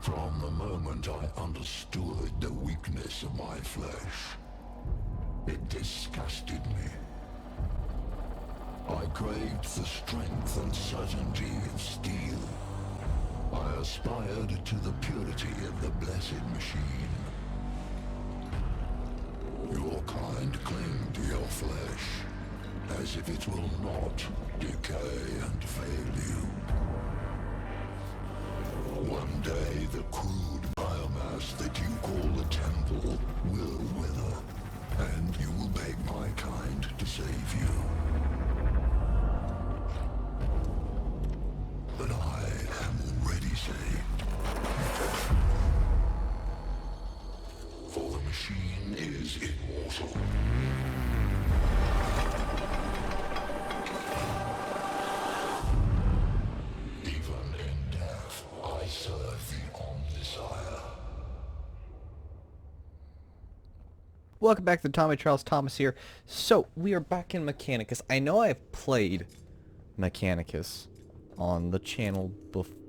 From the moment I understood the weakness of my flesh, it disgusted me. I craved the strength and certainty of steel. I aspired to the purity of the blessed machine. Your kind cling to your flesh, as if it will not decay and fail you. One day the crude biomass that you call the temple will wither, and you will beg my kind to save you. But I am already saved. For the machine is immortal. Even in death, I serve the Omnisire. Welcome back to the Tommy Trials. Thomas here. So, we are back in Mechanicus. I know I've played Mechanicus on the channel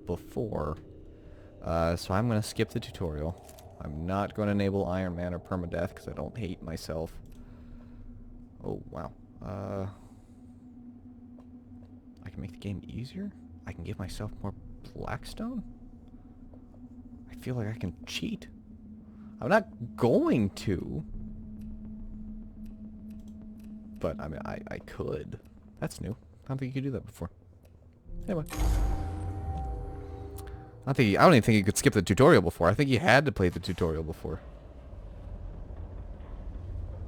before, so I'm going to skip the tutorial. I'm not going to enable Iron Man or Permadeath because I don't hate myself. Oh, wow. I can make the game easier? I can give myself more Blackstone? I feel like I can cheat. I'm not going to. But, I mean, I could. That's new. I don't think you could do that before. Anyway. I don't even think you could skip the tutorial before. I think you had to play the tutorial before.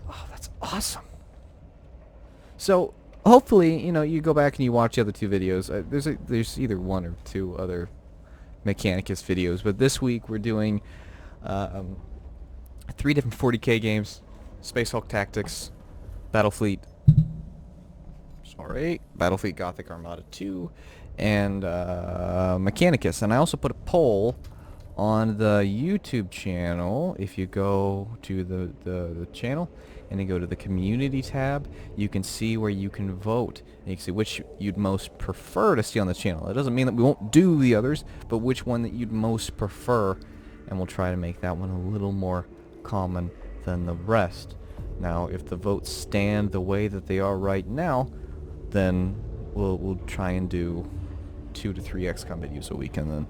Oh, that's awesome. So, hopefully, you know, you go back and you watch the other two videos. There's either one or two other Mechanicus videos, but this week we're doing 3 different 40k games: Space Hulk Tactics, Battlefleet Gothic Armada 2, and Mechanicus. And I also put a poll on the YouTube channel. If you go to the channel and then go to the community tab, you can see where you can vote. And you can see which you'd most prefer to see on the channel. It doesn't mean that we won't do the others, but which one that you'd most prefer, and we'll try to make that one a little more common than the rest. Now, if the votes stand the way that they are right now, then we'll try and do 2 to 3 XCOM videos a week and then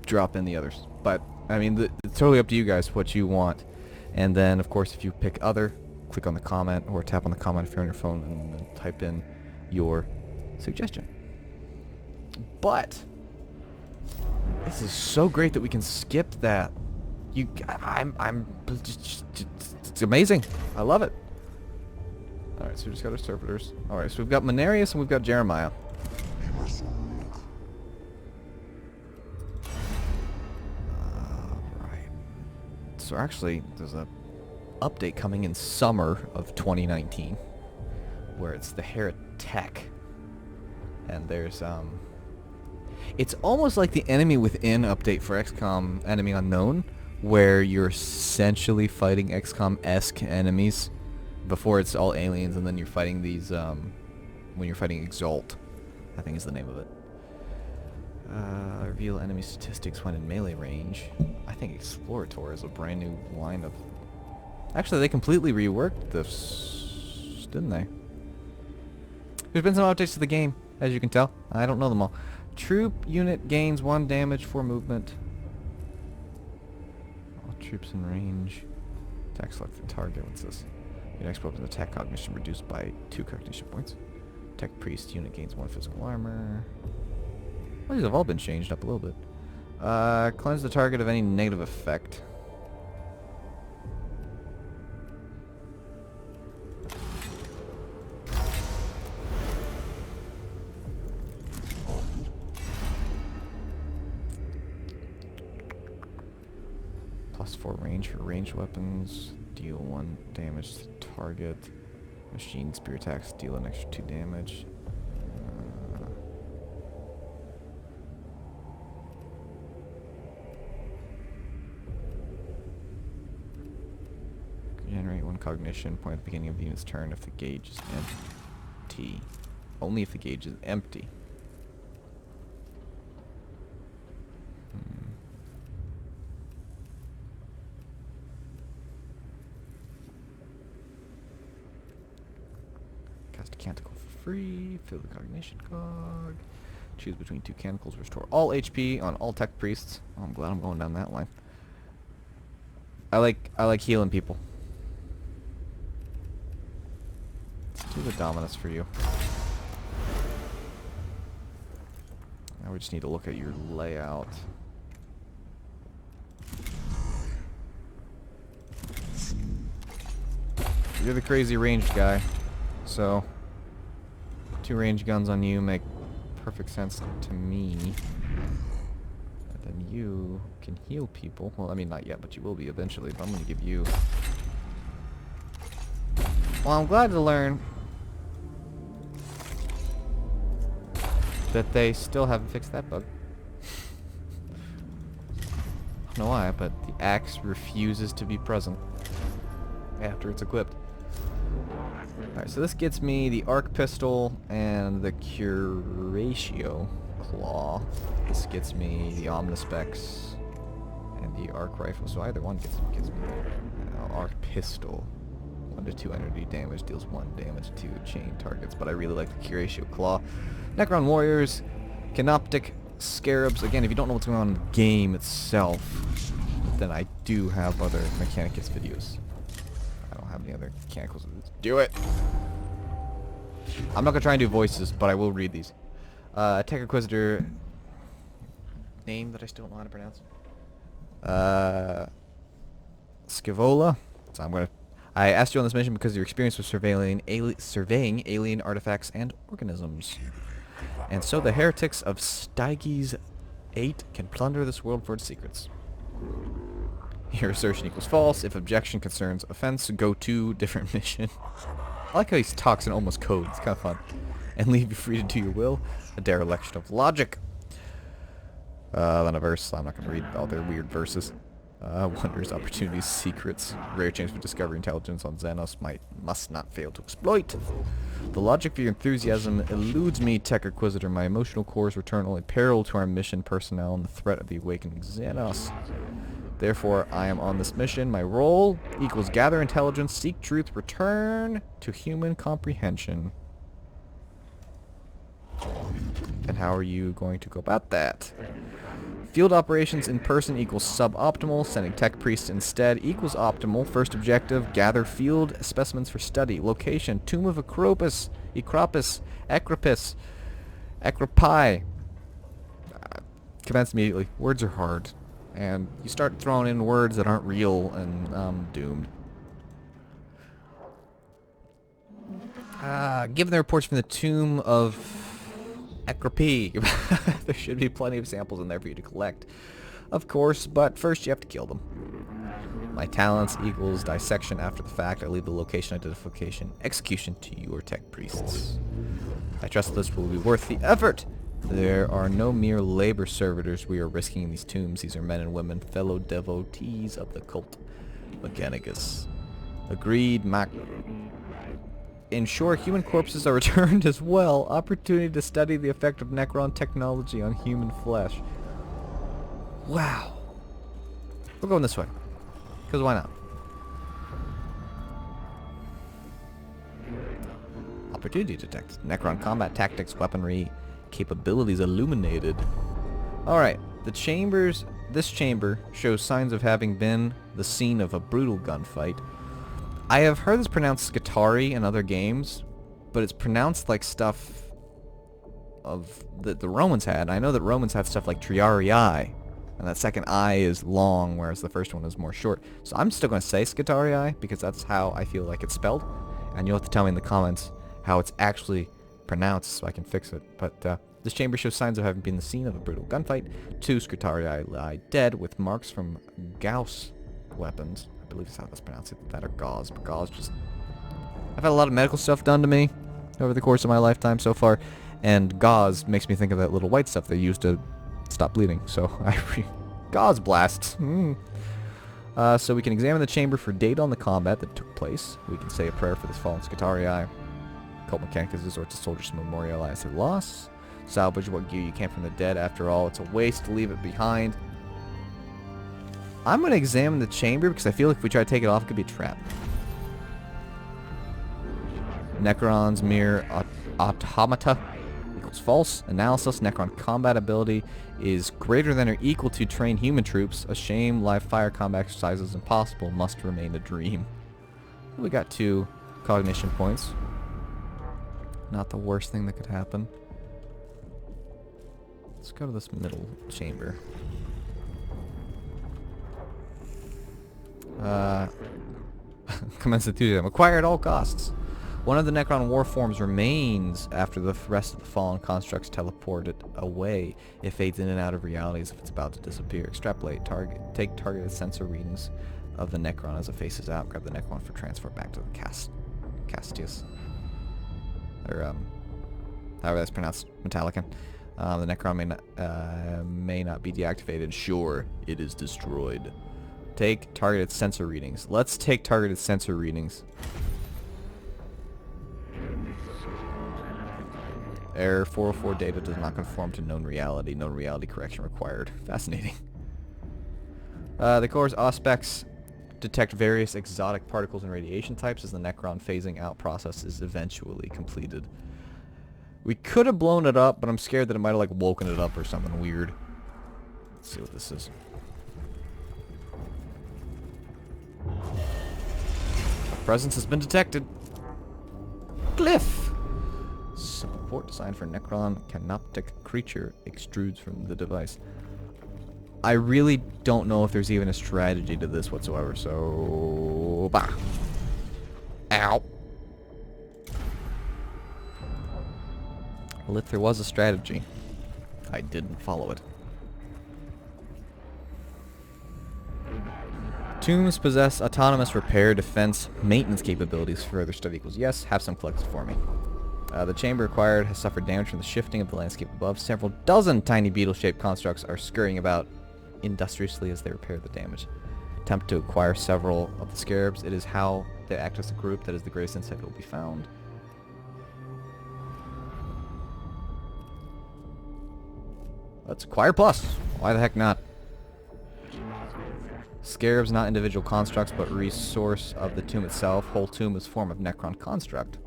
drop in the others. But, I mean, it's totally up to you guys what you want. And then, of course, if you pick other, click on the comment or tap on the comment if you're on your phone and then type in your suggestion. But this is so great that we can skip that. It's amazing. I love it. Alright, so we just got our servitors. Alright, so we've got Mechanicus and we've got Jeremiah. Alright. So actually, there's a update coming in summer of 2019 where it's the Heretic. And there's, it's almost like the Enemy Within update for XCOM Enemy Unknown, where you're essentially fighting XCOM-esque enemies before it's all aliens, and then you're fighting these, when you're fighting Exalt, I think is the name of it. Reveal enemy statistics when in melee range. I think Explorator is a brand new line of... Actually, they completely reworked this, didn't they? There's been some updates to the game, as you can tell. I don't know them all. Troop unit gains 1 damage for movement. Troops in range. Attack selected target. What's this? Your next weapon's attack cognition reduced by 2 cognition points. Tech priest unit gains 1 physical armor. Well, these have all been changed up a little bit. Cleanse the target of any negative effect. +4 range for ranged weapons. Deal 1 damage to target. Machine spear attacks deal an extra 2 damage. Generate 1 cognition point at the beginning of the unit's turn if the gauge is empty. Only if the gauge is empty. Canticle for free. Fill the cognition cog. Choose between 2 canticles. Restore all HP on all tech priests. Oh, I'm glad I'm going down that line. I like healing people. Let's do the Dominus for you. Now we just need to look at your layout. You're the crazy ranged guy, so 2 ranged guns on you make perfect sense to me. And then you can heal people. Well, I mean, not yet, but you will be eventually. But I'm going to give you... Well, I'm glad to learn that they still haven't fixed that bug. I don't know why, but the axe refuses to be present after it's equipped. Alright, so this gets me the arc pistol and the Curatio claw. This gets me the omnispecs and the arc rifle. So either one gets me the arc pistol. 1 to 2 energy damage, deals 1 damage to chain targets. But I really like the Curatio claw. Necron warriors, canoptic scarabs. Again, if you don't know what's going on in the game itself, then I do have other Mechanicus videos. I don't have any other mechanicals. Do it! I'm not going to try and do voices, but I will read these. Tech Inquisitor... Name that I still don't know how to pronounce. Scivola. So I asked you on this mission because of your experience with surveying alien artifacts and organisms. And so the heretics of Styges 8 can plunder this world for its secrets. Your assertion equals false. If objection concerns offense, go to different mission. I like how he talks in almost code. It's kind of fun. And leave you free to do your will. A dereliction of logic. Then a verse. I'm not going to read all their weird verses. Wonders, opportunities, secrets. Rare chance for discovery intelligence on Xenos must not fail to exploit. The logic for your enthusiasm eludes me, Tech Inquisitor. My emotional cores return only peril to our mission personnel and the threat of the awakening Xenos. Therefore, I am on this mission. My role equals gather intelligence, seek truth, return to human comprehension. And how are you going to go about that? Field operations in person equals suboptimal. Sending tech priests instead equals optimal. First objective, gather field specimens for study. Location, Tomb of Acropis, Ecropis, Ecropi. Commence immediately. Words are hard. And you start throwing in words that aren't real, and I'm doomed. Given the reports from the Tomb of Ecropi, there should be plenty of samples in there for you to collect, of course, but first you have to kill them. My talents equals dissection after the fact. I leave the location, identification, execution to your tech priests. I trust this will be worth the effort. There are no mere labor servitors we are risking in these tombs. These are men and women, fellow devotees of the cult. Mechanicus. Agreed, Mac. Ensure human corpses are returned as well. Opportunity to study the effect of Necron technology on human flesh. Wow. We're going this way. Because why not? Opportunity detect. Necron combat tactics, weaponry, capabilities illuminated. Alright. This chamber shows signs of having been the scene of a brutal gunfight. I have heard this pronounced Skitarii in other games, but it's pronounced like stuff of that the Romans had. I know that Romans have stuff like Triarii, and that second I is long, whereas the first one is more short. So I'm still going to say Skitarii, because that's how I feel like it's spelled. And you'll have to tell me in the comments how it's actually pronounced so I can fix it. But this chamber shows signs of having been the scene of a brutal gunfight. 2 Skitarii lie dead with marks from Gauss weapons. I believe that's how that's pronounced. That or gauze, but gauze just... I've had a lot of medical stuff done to me over the course of my lifetime so far, and gauze makes me think of that little white stuff they use to stop bleeding, so gauze blasts. So we can examine the chamber for data on the combat that took place. We can say a prayer for this fallen Skitarii. Cult Mechanicus resorts to soldiers to memorialize their loss. Salvage what gear you can from the dead. After all, it's a waste to leave it behind. I'm going to examine the chamber because I feel like if we try to take it off, it could be a trap. Necron's mere automata equals false. Analysis. Necron combat ability is greater than or equal to trained human troops. A shame live fire combat exercise is impossible. Must remain a dream. We got 2 cognition points. Not the worst thing that could happen. Let's go to this middle chamber. Commence enthusiasm. Acquire at all costs. One of the Necron war forms remains after the rest of the fallen constructs teleported away. It fades in and out of reality as if it's about to disappear. Extrapolate. Take targeted sensor readings of the Necron as it faces out. Grab the Necron for transfer back to the Castius. Or, however that's pronounced. Metallican. The Necron may not be deactivated. Sure, it is destroyed. Take targeted sensor readings. Let's take targeted sensor readings. Error 404 data does not conform to known reality. Known reality correction required. Fascinating. The core's aspects detect various exotic particles and radiation types as the Necron phasing out process is eventually completed. We could have blown it up, but I'm scared that it might have like woken it up or something weird. Let's see what this is. A presence has been detected. Glyph! Support designed for Necron canoptic creature extrudes from the device. I really don't know if there's even a strategy to this whatsoever, so... Bah! Ow! Well, if there was a strategy, I didn't follow it. Tombs possess autonomous repair, defense, maintenance capabilities for further study equals yes. Have some collected for me. The chamber acquired has suffered damage from the shifting of the landscape above. Several dozen tiny beetle-shaped constructs are scurrying about industriously as they repair the damage. Attempt to acquire several of the scarabs. It is how they act as a group that is the greatest insight that will be found. Let's acquire plus. Why the heck not? Scarabs, not individual constructs, but resource of the tomb itself. Whole tomb is form of Necron construct.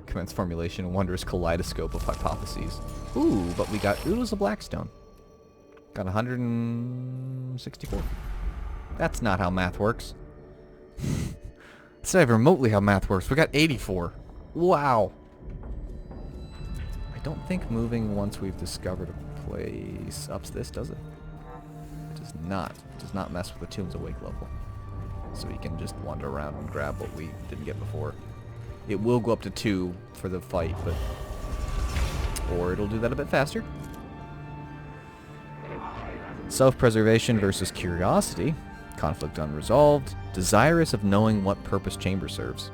Commence formulation, wondrous kaleidoscope of hypotheses. Ooh, but we got oodles of Blackstone. Got 164. That's not how math works. That's not even remotely how math works. We got 84. Wow. I don't think moving once we've discovered a place ups this, does it? It does not. It does not mess with the tomb's awake level. So you can just wander around and grab what we didn't get before. It will go up to 2 for the fight, but... Or it'll do that a bit faster. Self-preservation versus curiosity. Conflict unresolved. Desirous of knowing what purpose chamber serves.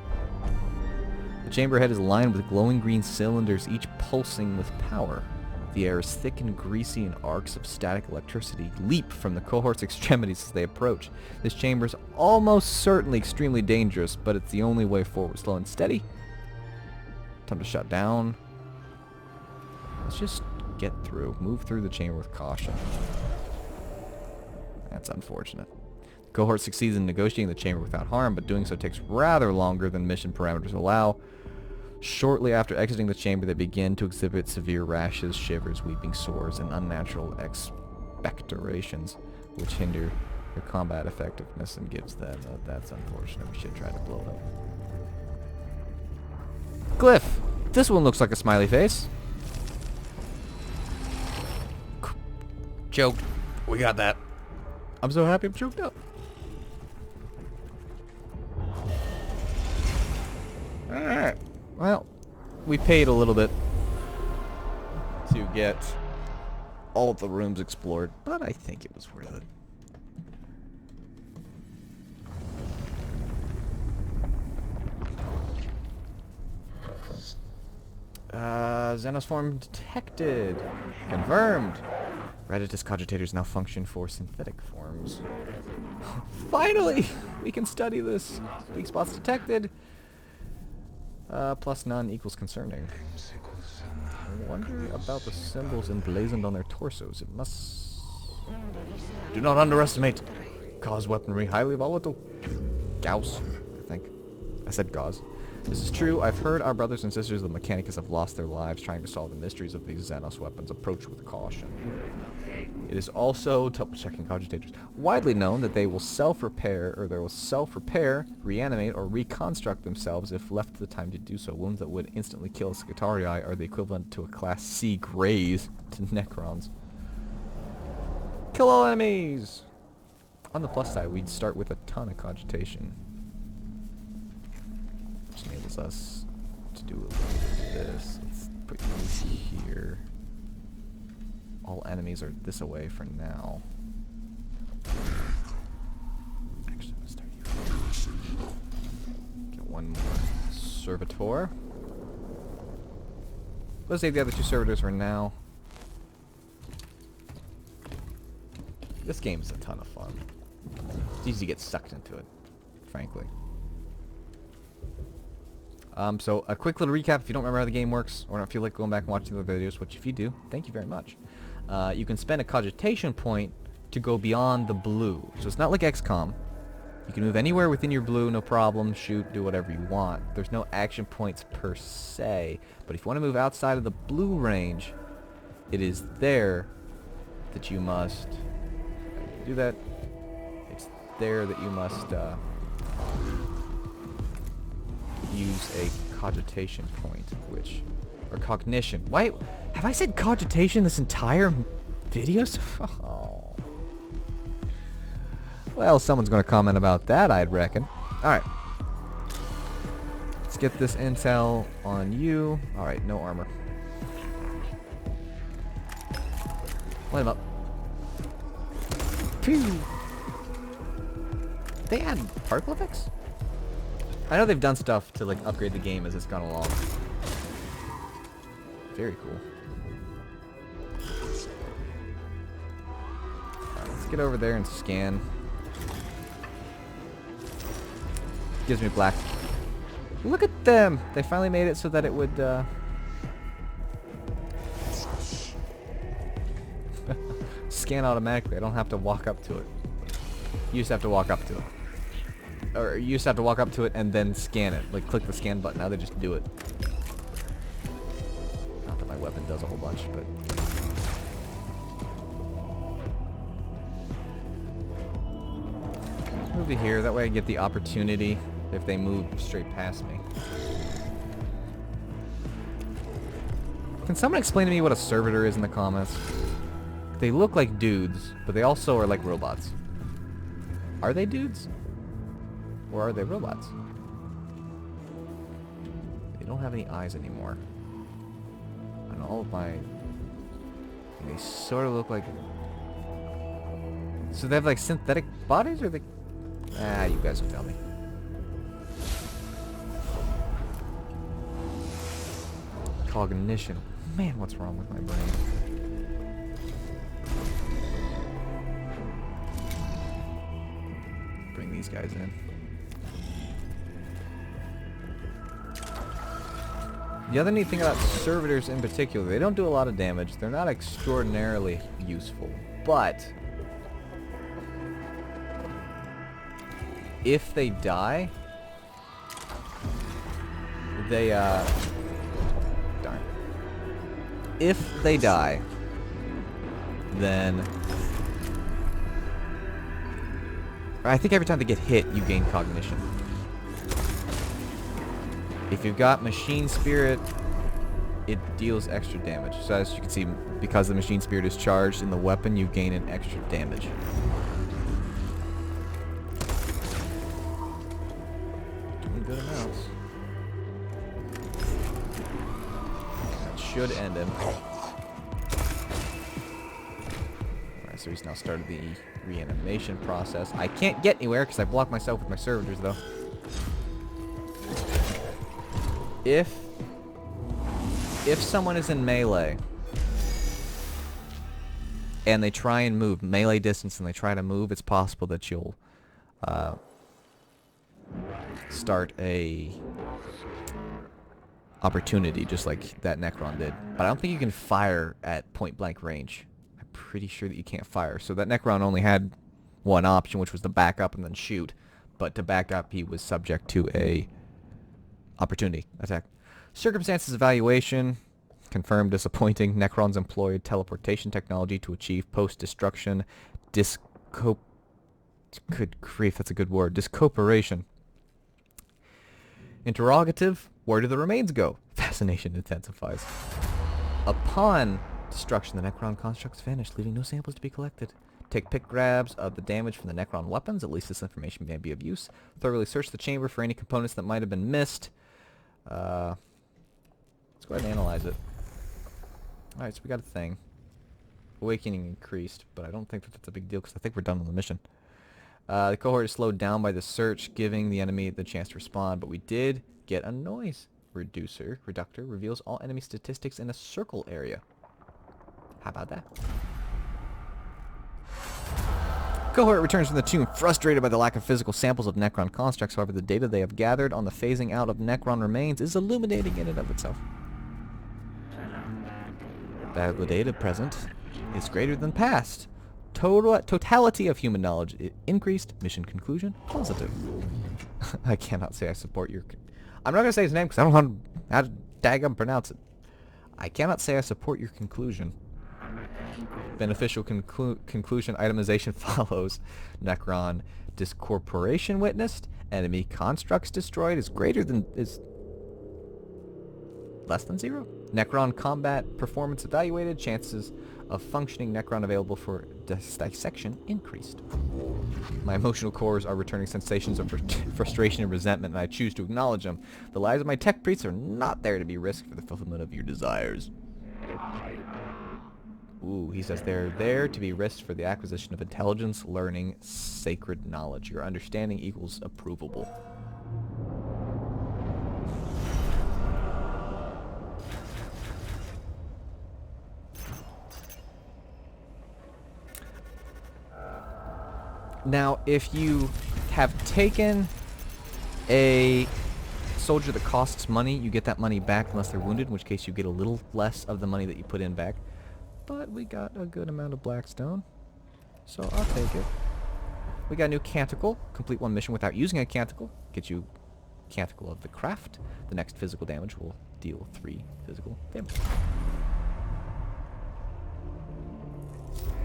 The chamber head is lined with glowing green cylinders, each pulsing with power. The air is thick and greasy, and arcs of static electricity leap from the cohort's extremities as they approach. This chamber is almost certainly extremely dangerous, but it's the only way forward. Slow and steady. Time to shut down. Let's just get through. Move through the chamber with caution. That's unfortunate. The cohort succeeds in negotiating the chamber without harm, but doing so takes rather longer than mission parameters allow. Shortly after exiting the chamber, they begin to exhibit severe rashes, shivers, weeping sores, and unnatural expectorations, which hinder their combat effectiveness and gives them... that's unfortunate. We should try to blow it up. Glyph! This one looks like a smiley face. Choked. We got that. I'm so happy I'm choked up. Alright. Well, we paid a little bit to get all of the rooms explored, but I think it was worth it. Xenosform detected. Confirmed. Adeptus cogitators now function for synthetic forms. Finally! We can study this. Weak spots detected. Plus none equals concerning. I wonder about the symbols emblazoned on their torsos. It must... Do not underestimate. Gauze weaponry, highly volatile. Gauss, I think. I said gauze. This is true. I've heard our brothers and sisters of the Mechanicus have lost their lives trying to solve the mysteries of these Xenos weapons. Approach with caution. It is also, double-checking cogitators, widely known that they will self-repair, reanimate, or reconstruct themselves if left the time to do so. Wounds that would instantly kill a Skitarii are the equivalent to a Class C graze to Necrons. Kill all enemies! On the plus side, we'd start with a ton of cogitation. Which enables us to do a little bit of this. Let's put you here. All enemies are this away for now. Actually, I'm gonna start you. Get one more servitor. Let's take the other two servitors for now. This game is a ton of fun. It's easy to get sucked into it, frankly. So a quick little recap if you don't remember how the game works or don't feel like going back and watching the videos, which if you do, thank you very much. You can spend a cogitation point to go beyond the blue. So it's not like XCOM. You can move anywhere within your blue, no problem, shoot, do whatever you want. There's no action points per se, but if you want to move outside of the blue range, it is there that you must do that. It's there that you must use a cogitation point, or cognition. Why have I said cogitation this entire video? Oh. Well, someone's going to comment about that, I'd reckon. Alright. Let's get this intel on you. Alright, no armor. Light him up. Phew. They add particle effects? I know they've done stuff to like upgrade the game as it's gone along. Very cool. Alright, let's get over there and scan. Gives me black. Look at them! They finally made it so that it would scan automatically. I don't have to walk up to it. You just have to walk up to it. Or you just have to walk up to it and then scan it. Like click the scan button. Now they just do it. Not that my weapon does a whole bunch, but move to here. That way I get the opportunity if they move straight past me. Can someone explain to me what a servitor is in the comments? They look like dudes, but they also are like robots. Are they dudes? Or are they robots? They don't have any eyes anymore. And all of my... They sort of look like... So they have like synthetic bodies, or they... Ah, you guys will tell me. Cognition. Man, what's wrong with my brain? Bring these guys in. The other neat thing about servitors in particular, they don't do a lot of damage. They're not extraordinarily useful, but if they die, they darn. If they die, then I think every time they get hit, you gain cognition. If you've got Machine Spirit, it deals extra damage. So as you can see, because the Machine Spirit is charged in the weapon, you gain an extra damage. Doing good amounts. That should end him. Alright, so he's now started the reanimation process. I can't get anywhere because I blocked myself with my servitors, though. If someone is in melee and they try and move melee distance and they try to move, it's possible that you'll start a opportunity just like that Necron did. But I don't think you can fire at point blank range. I'm pretty sure that you can't fire. So that Necron only had one option, which was to back up and then shoot. But to back up, he was subject to a Opportunity. Attack. Circumstances evaluation. Confirmed disappointing. Necrons employed teleportation technology to achieve post-destruction disco... Good grief, that's a good word. Discooperation. Interrogative. Where do the remains go? Fascination intensifies. Upon destruction, the Necron constructs vanish, leaving no samples to be collected. Take pick grabs of the damage from the Necron weapons. At least this information may be of use. Thoroughly search the chamber for any components that might have been missed. Let's go ahead and analyze it. Alright, so we got a thing. Awakening increased, but I don't think that that's a big deal because I think we're done with the mission. The cohort is slowed down by the search, giving the enemy the chance to respond, but we did get a noise reducer. Reductor reveals all enemy statistics in a circle area. How about that? Cohort returns from the tomb, frustrated by the lack of physical samples of Necron constructs. However, the data they have gathered on the phasing out of Necron remains is illuminating in and of itself. The data present is greater than past. Totality of human knowledge increased. Mission conclusion positive. I cannot say I support your... I'm not going to say his name because I don't know how to daggum pronounce it. I cannot say I support your conclusion. Beneficial conclusion itemization follows. Necron discorporation witnessed. Enemy constructs destroyed is greater than... is less than 0. Necron combat performance evaluated. Chances of functioning Necron available for dissection increased. My emotional cores are returning sensations of frustration and resentment, and I choose to acknowledge them. The lives of my tech priests are not there to be risked for the fulfillment of your desires. Ooh, he says they're there to be risked for the acquisition of intelligence, learning, sacred knowledge. Your understanding equals approvable. Now, if you have taken a soldier that costs money, you get that money back unless they're wounded, in which case you get a little less of the money that you put in back. But we got a good amount of blackstone, so I'll take it. We got a new canticle. Complete one mission without using a canticle. Get you canticle of the craft. The next physical damage will deal 3 physical damage.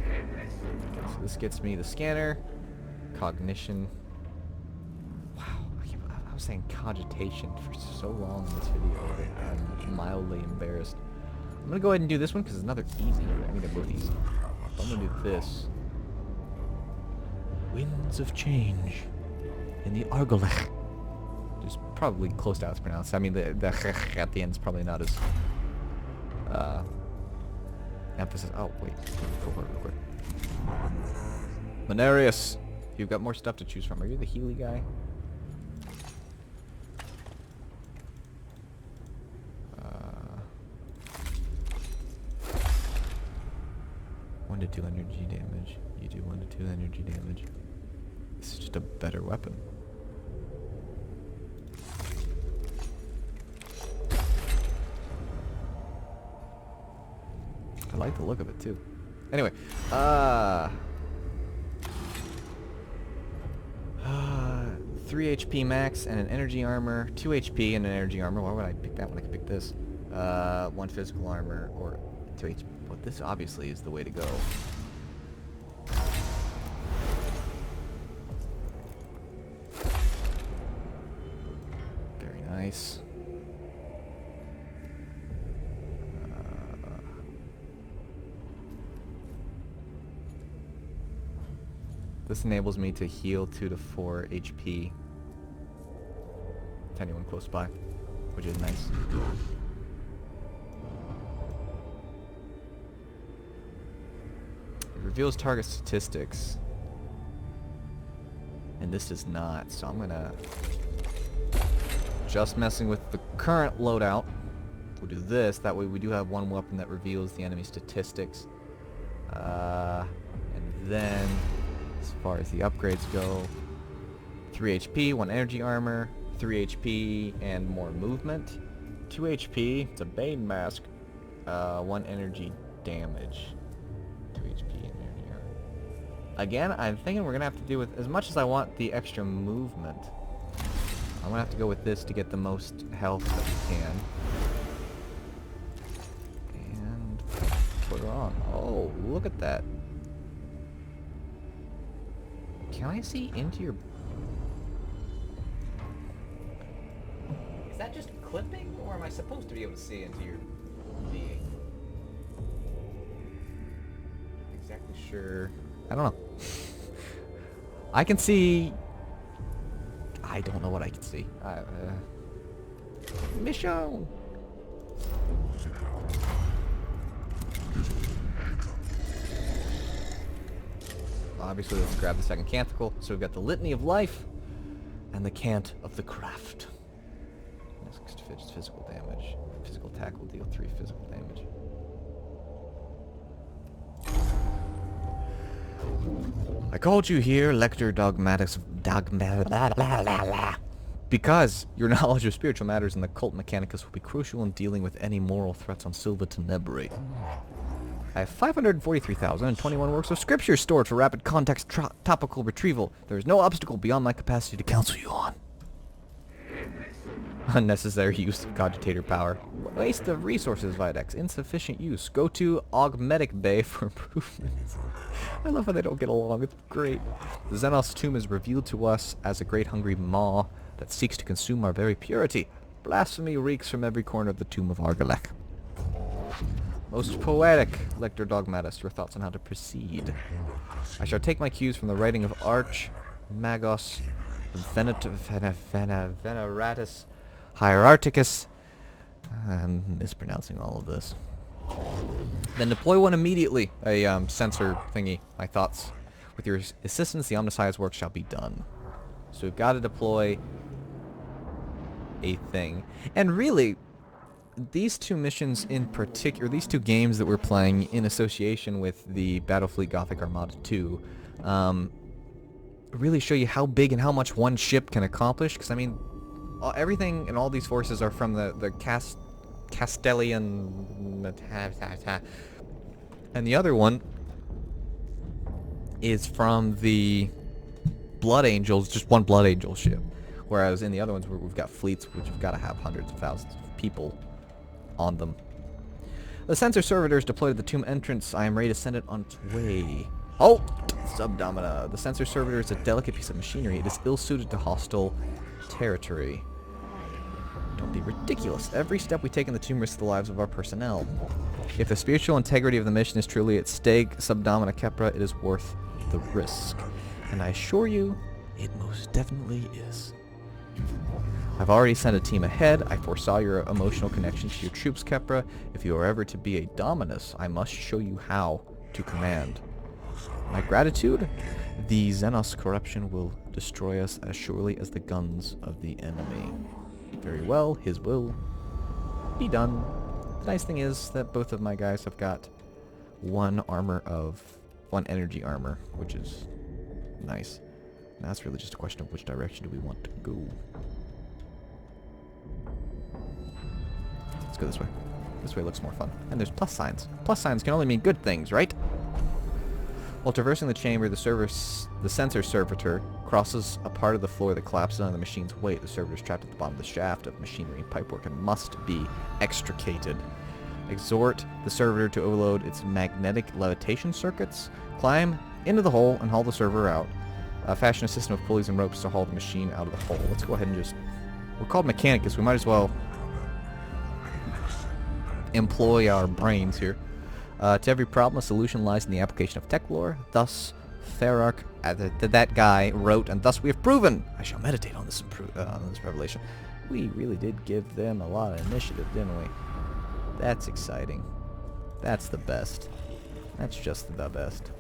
Okay, so this gets me the scanner. Cognition. Wow, I was saying cogitation for so long in this video that I'm mildly embarrassed. I'm gonna go ahead and do this one because it's another easy. I'm gonna both easy. I'm gonna do this. Winds of Change in the Argolech. Just probably close to how it's pronounced. I mean, the at the end is probably not as emphasis. Oh wait, real quick. Mechanicus. You've got more stuff to choose from. Are you the Healy guy? 1 to 2 energy damage. You do 1 to 2 energy damage. This is just a better weapon. I like the look of it too. Anyway, 3 HP max and an energy armor, 2 HP and an energy armor. Why would I pick that when I could pick this? 1 physical armor or 2 HP. Well, this obviously is the way to go. Very nice. This enables me to heal 2 to 4 HP to anyone close by, which is nice. It reveals target statistics, and this does not, so I'm gonna just messing with the current loadout. We'll do this, that way we do have one weapon that reveals the enemy statistics. And then as far as the upgrades go, 3 HP, 1 energy armor, 3 HP, and more movement. 2 HP, it's a Bane mask, 1 energy damage. 2 HP and energy armor. Again, I'm thinking we're going to have to do with, as much as I want the extra movement, I I'm gonna have to go with this to get the most health that we can. And put her on. Oh, look at that. Can I see into your... Is that just clipping, or am I supposed to be able to see into your being? Exactly sure. I don't know. I can see... I don't know what I can see. Mission! Obviously, let's grab the second canticle. So we've got the Litany of Life and the Cant of the Craft. Next, physical damage. Physical attack will deal 3 physical damage. I called you here, Lector Dogmatics, because your knowledge of spiritual matters and the cult Mechanicus will be crucial in dealing with any moral threats on Silva Tenebrae. I have 543,021 works of scripture stored for rapid context topical retrieval. There is no obstacle beyond my capacity to counsel you on. Unnecessary use of cogitator power. Waste of resources, Videx. Insufficient use. Go to Augmetic Bay for improvements. I love how they don't get along. It's great. The Xenos tomb is revealed to us as a great hungry maw that seeks to consume our very purity. Blasphemy reeks from every corner of the tomb of Argalek. Most poetic, Lector Dogmatis. Your thoughts on how to proceed. I shall take my cues from the writing of Arch Magos Veneratus Hierarchicus. I'm mispronouncing all of this. Then deploy one immediately. A sensor thingy. My thoughts. With your assistance, the Omniscience work shall be done. So we've got to deploy a thing. And really, these two missions in particular, these two games that we're playing in association with the Battlefleet Gothic Armada 2, really show you how big and how much one ship can accomplish. Because, I mean, everything and all these forces are from the Castellian... And the other one is from the Blood Angels, just one Blood Angel ship. Whereas in the other ones, we've got fleets which have got to have hundreds of thousands of people on them. The sensor servitor is deployed at the tomb entrance. I am ready to send it on its way. Halt! Subdomina. The sensor servitor is a delicate piece of machinery. It is ill-suited to hostile territory. Don't be ridiculous. Every step we take in the tomb risks the lives of our personnel. If the spiritual integrity of the mission is truly at stake, Subdomina Kepra, it is worth the risk. And I assure you, it most definitely is. I've already sent a team ahead. I foresaw your emotional connection to your troops, Kepra. If you are ever to be a Dominus, I must show you how to command. My gratitude? The Xenos corruption will destroy us as surely as the guns of the enemy. Very well, his will be done. The nice thing is that both of my guys have got one energy armor, which is nice. Now it's really just a question of which direction do we want to go. Let's go this way. This way looks more fun. And there's plus signs. Plus signs can only mean good things, right? While traversing the chamber, the sensor servitor crosses a part of the floor that collapses under the machine's weight. The servitor is trapped at the bottom of the shaft of machinery and pipework and must be extricated. Exhort the servitor to overload its magnetic levitation circuits. Climb into the hole and haul the server out. Fashion a system of pulleys and ropes to haul the machine out of the hole. Let's go ahead and just... We're called Mechanicus. We might as well employ our brains here. To every problem, a solution lies in the application of tech lore. Thus, Ferarch, that guy, wrote, and thus we have proven. I shall meditate on this revelation. We really did give them a lot of initiative, didn't we? That's exciting. That's the best. That's just the best.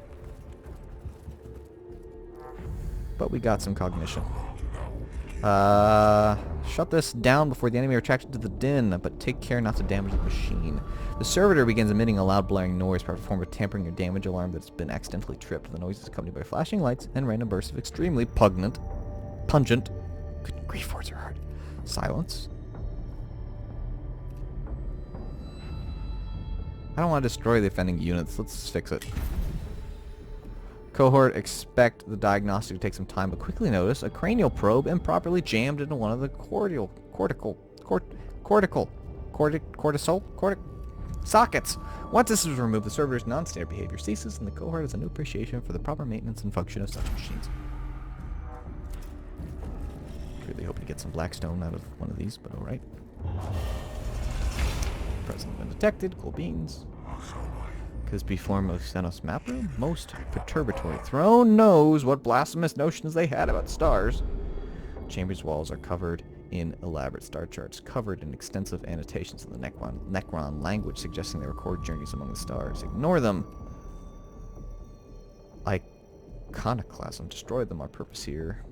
But we got some cognition. Shut this down before the enemy are attracted to the din, but take care not to damage the machine. The servitor begins emitting a loud blaring noise by a form of tampering or damage alarm that's been accidentally tripped. The noise is accompanied by flashing lights and random bursts of extremely pungent, good grief, words are hard, silence. I don't want to destroy the offending units. Let's fix it. Cohort expect the diagnostic to take some time, but quickly notice a cranial probe improperly jammed into one of the cortical sockets. Once this is removed, the server's non-standard behavior ceases, and the Cohort has a new appreciation for the proper maintenance and function of such machines. Really hoping to get some blackstone out of one of these, but alright. Present been detected. Cool beans. Could be form of Xenos map room? Most perturbatory. Throne knows what blasphemous notions they had about stars. Chamber's walls are covered in elaborate star charts, covered in extensive annotations in the Necron language, suggesting they record journeys among the stars. Ignore them. Iconoclasm. Destroy them. Our purpose here.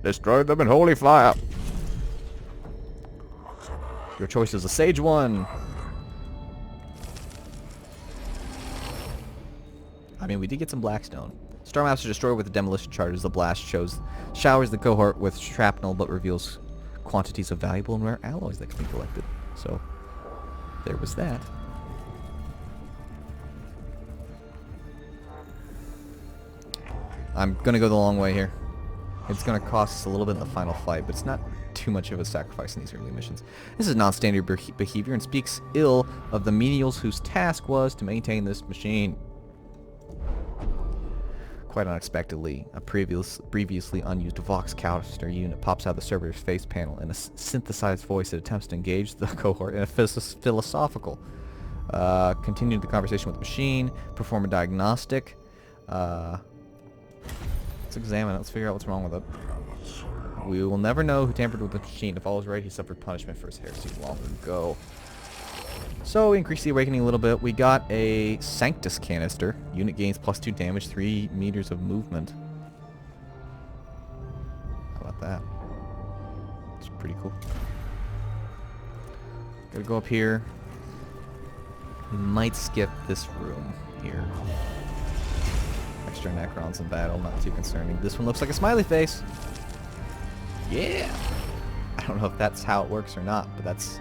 Destroy them in holy fire. Your choice is a sage one. I mean, we did get some blackstone. Star maps are destroyed with the demolition charges. The blast showers the Cohort with shrapnel, but reveals quantities of valuable and rare alloys that can be collected. So, there was that. I'm gonna go the long way here. It's gonna cost us a little bit in the final fight, but it's not too much of a sacrifice in these early missions. This is non-standard behavior and speaks ill of the menials whose task was to maintain this machine. Quite unexpectedly, a previously unused Vox Counter unit pops out of the server's face panel in a synthesized voice that attempts to engage the Cohort in a philosophical. Continue the conversation with the machine, perform a diagnostic. Let's examine it, let's figure out what's wrong with it. We will never know who tampered with the machine. If all is right, he suffered punishment for his heresy long ago. So, increase the awakening a little bit. We got a Sanctus canister. Unit gains +2 damage, 3 meters of movement. How about that? It's pretty cool. Gotta go up here. We might skip this room here. Extra Necrons in battle, not too concerning. This one looks like a smiley face. Yeah! I don't know if that's how it works or not, but that's...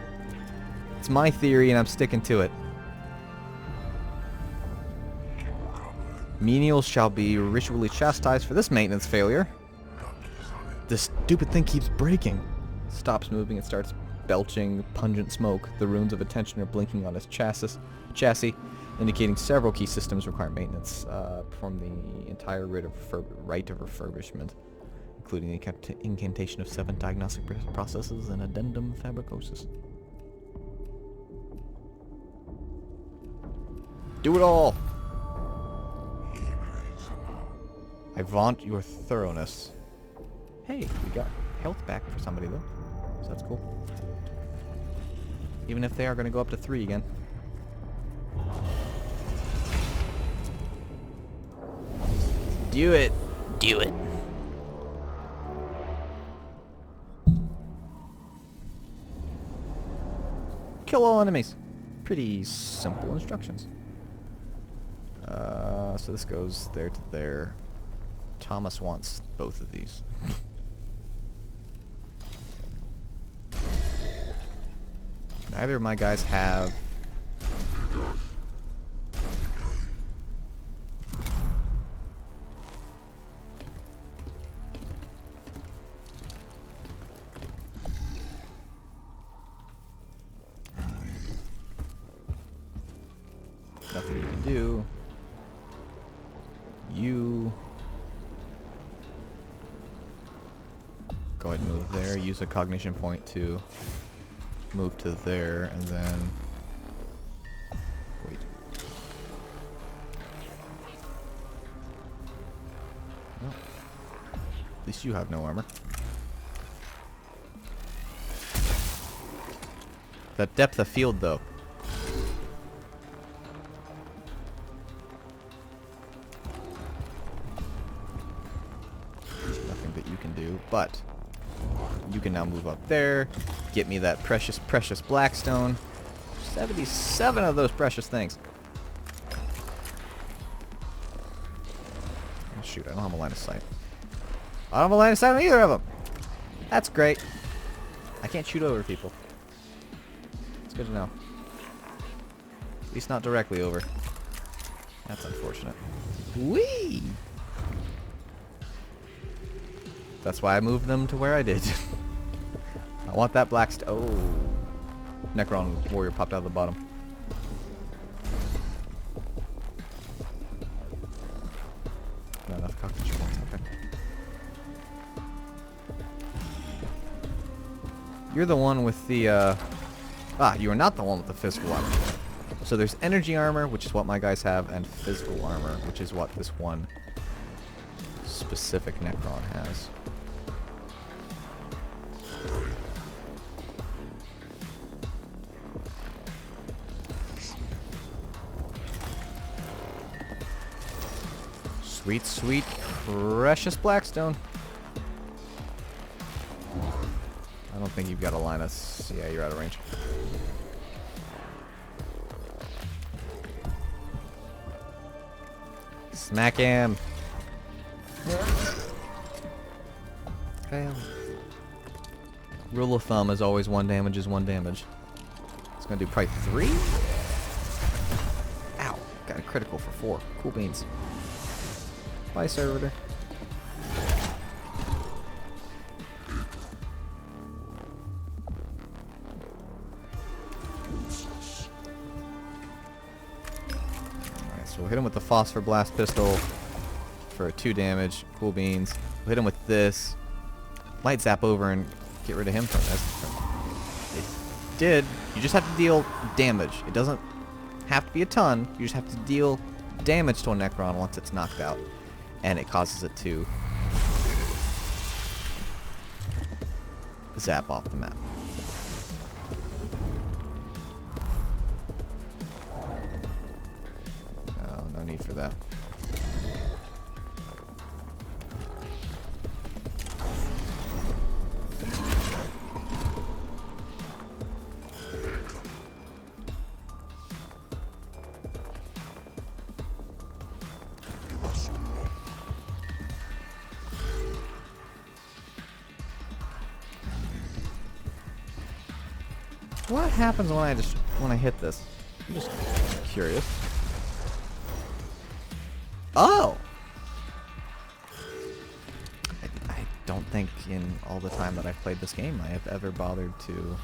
It's my theory, and I'm sticking to it. Menials shall be ritually chastised for this maintenance failure. This stupid thing keeps breaking. Stops moving and starts belching pungent smoke. The runes of attention are blinking on its chassis, indicating several key systems require maintenance. Perform the entire rite of refurbishment, including the incantation of 7 diagnostic processes and addendum fabricosis. Do it all! I vaunt your thoroughness. Hey, we got health back for somebody though, so that's cool. Even if they are going to go up to 3 again. Do it! Do it! Kill all enemies. Pretty simple instructions. So this goes there to there. Thomas wants both of these. Neither of my guys have... Nothing you can do. You go ahead and move there. Use a cognition point to move to there, and then wait. Oh. At least you have no armor. That depth of field, though. But you can now move up there, get me that precious blackstone. 77 of those precious things. Oh, shoot, I don't have a line of sight. I don't have a line of sight on either of them. That's great. I can't shoot over people. It's good to know. At least not directly over. That's unfortunate. Whee! That's why I moved them to where I did. I want that black oh. Necron warrior popped out of the bottom. Not enough cockroach points, okay. You're the one with the, you are not the one with the physical armor. So there's energy armor, which is what my guys have, and physical armor, which is what this one specific Necron has. Sweet, sweet, precious Blackstone. I don't think you've got a line of... Yeah, you're out of range. Smack him. Fail. Rule of thumb is always 1 damage is 1 damage. It's gonna do probably 3? Ow. Got a critical for 4. Cool beans. Bye, servitor. Alright, so we'll hit him with the Phosphor Blast Pistol for 2 damage. Cool beans. We'll hit him with this. Light Zap over and get rid of him from this. It did. You just have to deal damage. It doesn't have to be a ton. You just have to deal damage to a Necron once it's knocked out. And it causes it to zap off the map. Oh, no need for that. What happens when I hit this? I'm just curious. Oh! I don't think in all the time that I've played this game I have ever bothered to...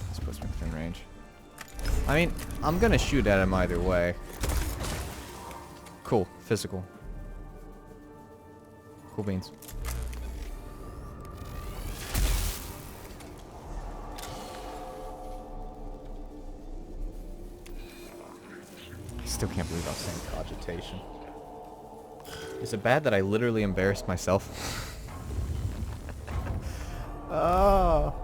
This puts me within range. I mean, I'm gonna shoot at him either way. Cool. Physical. Cool beans. Still can't believe I was saying cogitation. Is it bad that I literally embarrassed myself? Oh.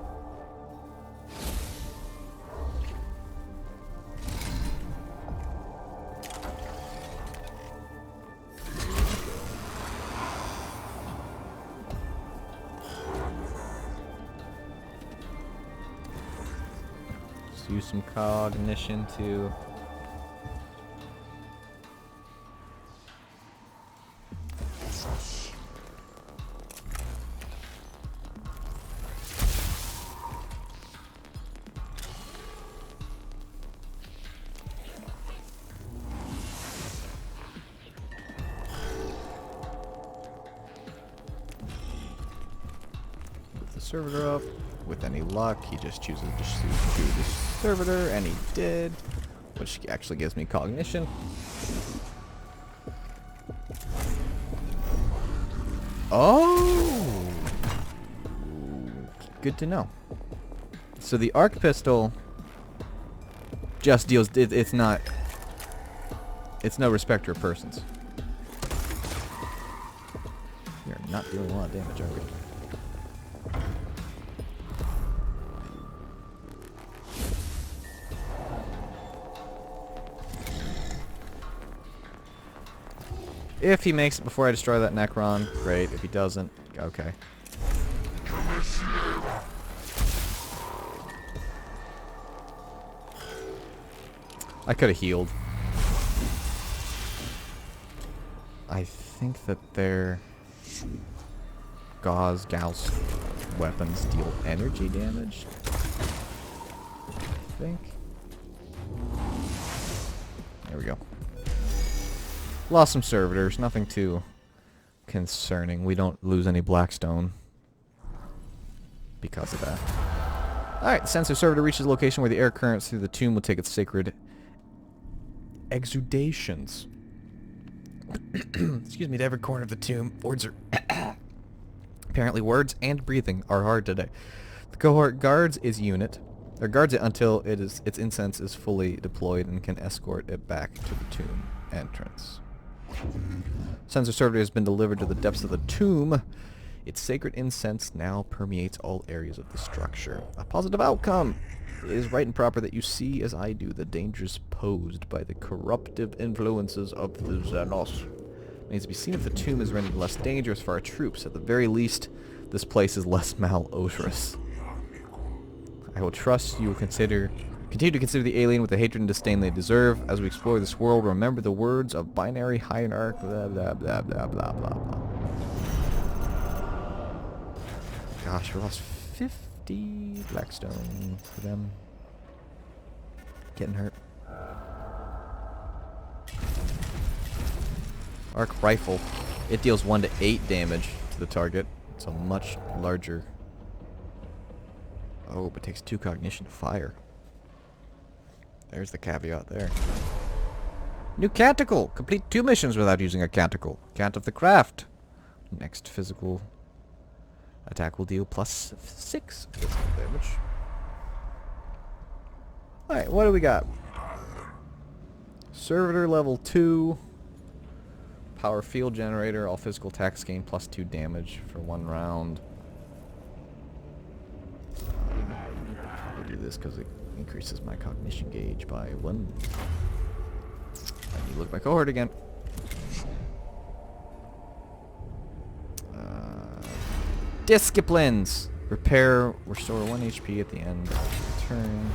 Let's use some cognition to... servitor up. With any luck, he just chooses to shoot the servitor, and he did, which actually gives me cognition. Oh! Good to know. So the arc pistol just deals... It's not... It's no respecter of persons. We are not dealing a lot of damage, are we? If he makes it before I destroy that Necron, great. If he doesn't, okay. I could have healed. I think that their Gauss weapons deal energy damage. think. There we go. Lost some servitors, nothing too concerning. We don't lose any Blackstone because of that. Alright, the sensor servitor reaches a location where the air currents through the tomb will take its sacred exudations. Excuse me, to every corner of the tomb. Words are... Apparently words and breathing are hard today. The cohort guards its unit, or guards it until its incense is fully deployed and can escort it back to the tomb entrance. Sensor servitor has been delivered to the depths of the tomb. Its sacred incense now permeates all areas of the structure. A positive outcome. It is right and proper that you see, as I do, the dangers posed by the corruptive influences of the Xenos. It needs to be seen if the tomb is rendered less dangerous for our troops. At the very least, this place is less malodorous. I will trust you will continue to consider the alien with the hatred and disdain they deserve. As we explore this world, remember the words of binary hierarchy, blah blah blah blah blah blah blah. Gosh, we lost 50 Blackstone for them. Getting hurt. Arc rifle. It deals 1 to 8 damage to the target. It's a much larger... Oh, but takes 2 cognition to fire. There's the caveat there. New canticle! Complete 2 missions without using a canticle. Cant of the craft. Next physical attack will deal plus 6 physical damage. Alright, what do we got? Servitor level 2. Power field generator. All physical attacks gain plus 2 damage for 1 round. I'll do this because it increases my cognition gauge by 1. Let me look at my cohort again. Disciplines! Restore 1 HP at the end of the turn.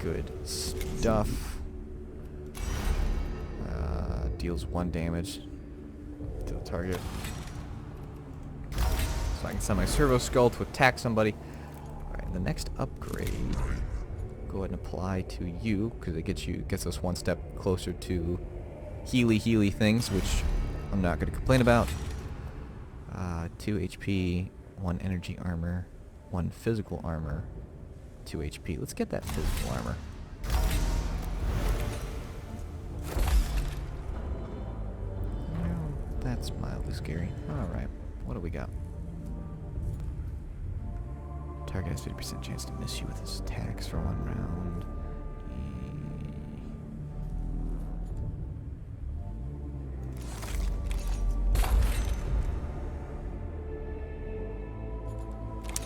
Good stuff. Deals 1 damage to the target. So I can send my Servo Skull to attack somebody. Alright, the next upgrade, go ahead and apply to you, because it gets us 1 step closer to healy things, which I'm not going to complain about. 2 HP, 1 energy armor, 1 physical armor, 2 HP. Let's get that physical armor. Well, that's mildly scary. Alright, what do we got? Target has 50% chance to miss you with his attacks for 1 round.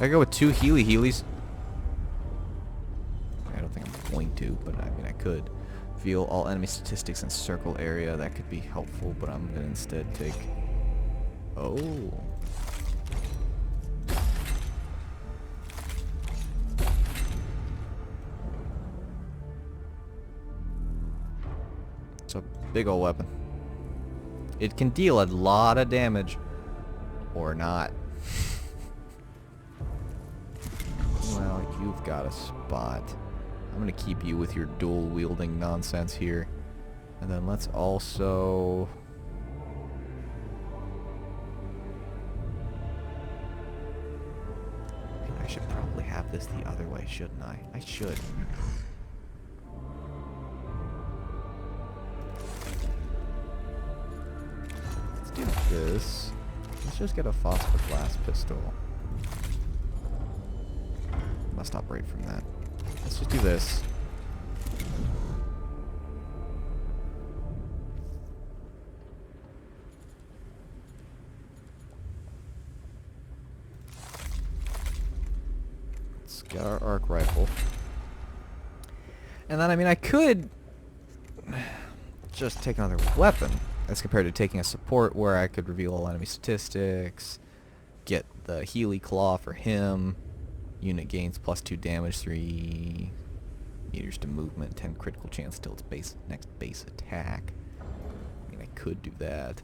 I go with 2 Healies. I don't think I'm going to, but I mean I could. Reveal all enemy statistics in circle area. That could be helpful, but I'm gonna instead take... Oh. It's a big old weapon. It can deal a lot of damage. Or not. Well, you've got a spot. I'm gonna keep you with your dual wielding nonsense here. And then let's also... I should probably have this the other way, shouldn't I? I should. Let's do this. Let's just get a phosphor glass pistol. Must operate from that. Let's just do this. Let's get our arc rifle. And then, I mean, I could just take another weapon as compared to taking a support where I could reveal all enemy statistics, get the Healy Claw for him. Unit gains plus 2 damage, 3 meters to movement, 10 critical chance till its next base attack. I mean, I could do that.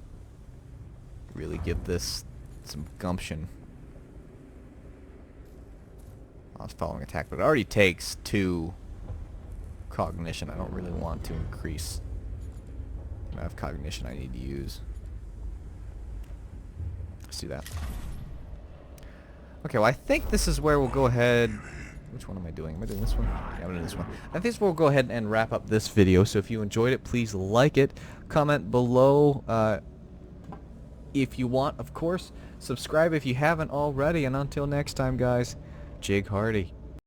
Really give this some gumption on its following attack, but it already takes 2 cognition I don't really want to increase. I have cognition I need to use. Let's do that. Okay, well I think this is where we'll go ahead. Which one am I doing? Am I doing this one? Yeah, I'm doing this one. I think this is where we'll go ahead and wrap up this video. So if you enjoyed it, please like it. Comment below if you want, of course. Subscribe if you haven't already. And until next time, guys, Jig Hardy.